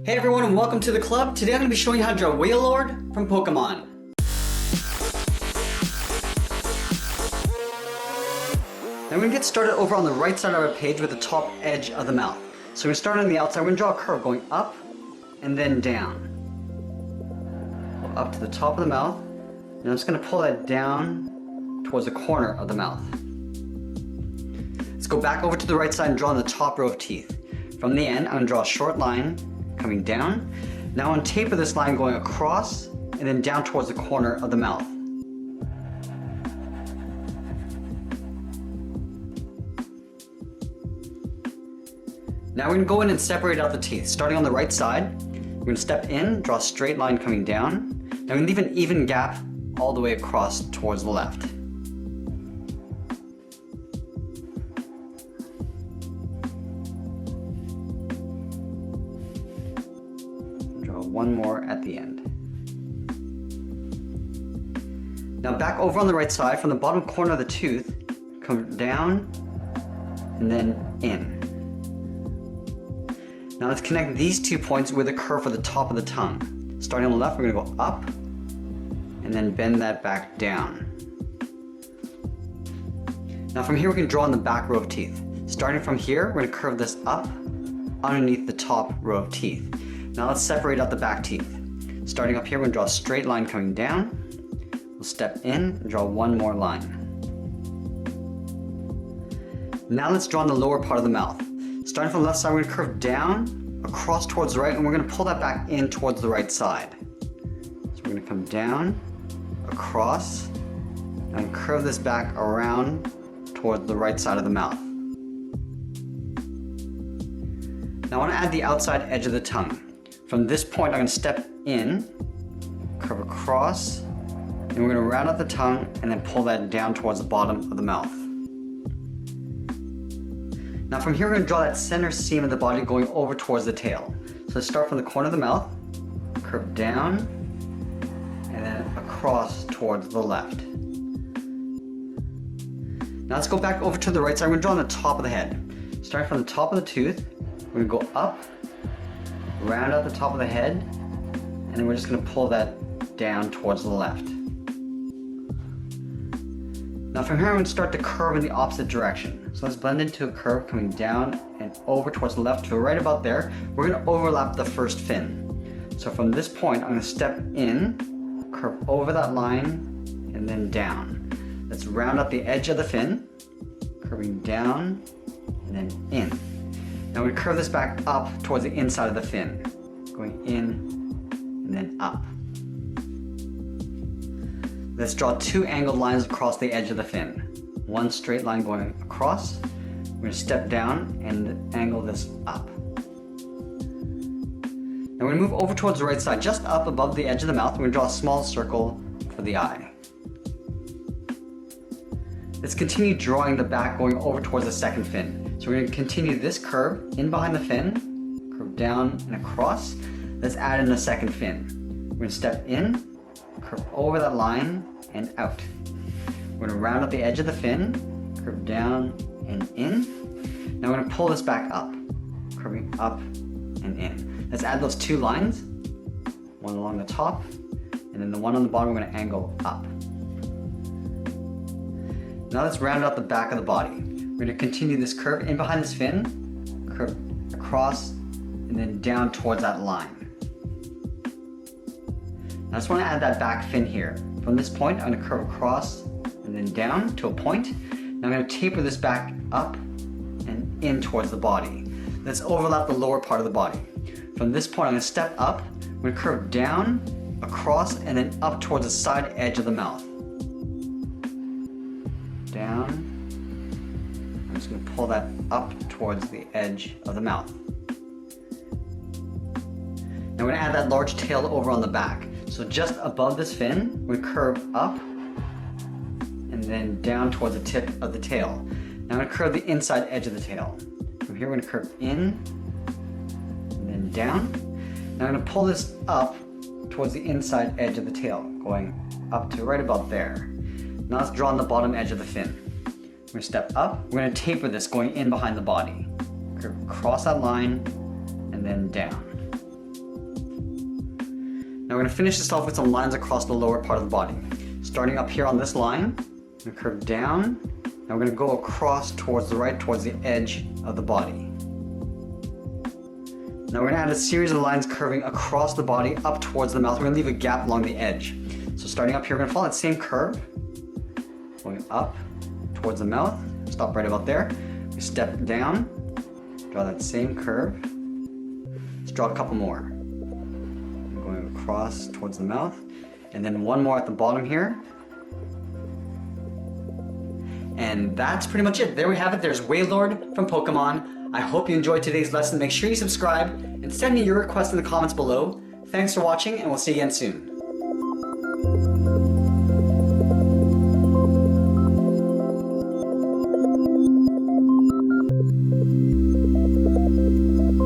Hey everyone and welcome to the club. Today I'm going to be showing you how to draw Wailord from Pokemon. Now we're going to get started over on the right side of our page with the top edge of the mouth. So we're going to start on the outside. We're going to draw a curve going up and then down. Go up to the top of the mouth. And I'm just going to pull that down towards the corner of the mouth. Let's go back over to the right side and draw on the top row of teeth. From the end, I'm going to draw a short line coming down. Now I'm going to taper this line going across and then down towards the corner of the mouth. Now we're going to go in and separate out the teeth. Starting on the right side, we're going to step in, draw a straight line coming down. Now we're going to leave an even gap all the way across towards the left. One more at the end. Now back over on the right side, from the bottom corner of the tooth, come down and then in. Now let's connect these 2 points with a curve for the top of the tongue. Starting on the left, we're going to go up and then bend that back down. Now from here we can draw on the back row of teeth. Starting from here, we're going to curve this up underneath the top row of teeth. Now let's separate out the back teeth. Starting up here, we're going to draw a straight line coming down. We'll step in and draw one more line. Now let's draw on the lower part of the mouth. Starting from the left side, we're going to curve down, across towards the right, and we're going to pull that back in towards the right side. So we're going to come down, across, and curve this back around towards the right side of the mouth. Now I want to add the outside edge of the tongue. From this point, I'm going to step in, curve across, and we're going to round out the tongue and then pull that down towards the bottom of the mouth. Now from here, we're going to draw that center seam of the body going over towards the tail. So let's start from the corner of the mouth, curve down, and then across towards the left. Now let's go back over to the right side. We're going to draw on the top of the head. Starting from the top of the tooth, we're going to go up, round out the top of the head, and then we're just going to pull that down towards the left. Now from here I'm going to start to curve in the opposite direction. So let's blend into a curve coming down and over towards the left to right about there. We're going to overlap the first fin. So from this point I'm going to step in, curve over that line, and then down. Let's round out the edge of the fin, curving down and then in. Now we're going to curve this back up towards the inside of the fin, going in and then up. Let's draw two angled lines across the edge of the fin. One straight line going across. We're going to step down and angle this up. Now we're going to move over towards the right side, just up above the edge of the mouth. We're going to draw a small circle for the eye. Let's continue drawing the back going over towards the second fin. So we're going to continue this curve in behind the fin, curve down and across. Let's add in a second fin. We're going to step in, curve over that line and out. We're going to round out the edge of the fin, curve down and in. Now we're going to pull this back up, curving up and in. Let's add those two lines, one along the top, and then the one on the bottom we're going to angle up. Now let's round out the back of the body. We're going to continue this curve in behind this fin, curve across, and then down towards that line. Now I just want to add that back fin here. From this point, I'm going to curve across and then down to a point. Now I'm going to taper this back up and in towards the body. Let's overlap the lower part of the body. From this point, I'm going to step up. I'm going to curve down, across, and then up towards the side edge of the mouth. Down. I'm just going to pull that up towards the edge of the mouth. Now we're going to add that large tail over on the back. So just above this fin, we curve up and then down towards the tip of the tail. Now I'm going to curve the inside edge of the tail. From here we're going to curve in and then down. Now I'm going to pull this up towards the inside edge of the tail, going up to right about there. Now let's draw on the bottom edge of the fin. We're going to step up. We're going to taper this going in behind the body. Curve across that line and then down. Now we're going to finish this off with some lines across the lower part of the body. Starting up here on this line, we're going to curve down. Now we're going to go across towards the right, towards the edge of the body. Now we're going to add a series of lines curving across the body up towards the mouth. We're going to leave a gap along the edge. So starting up here, we're going to follow that same curve, going up towards the mouth. Stop right about there. We step down, draw that same curve. Let's draw a couple more. Going across towards the mouth. And then one more at the bottom here. And that's pretty much it. There we have it. There's Wailord from Pokemon. I hope you enjoyed today's lesson. Make sure you subscribe and send me your requests in the comments below. Thanks for watching, and we'll see you again soon.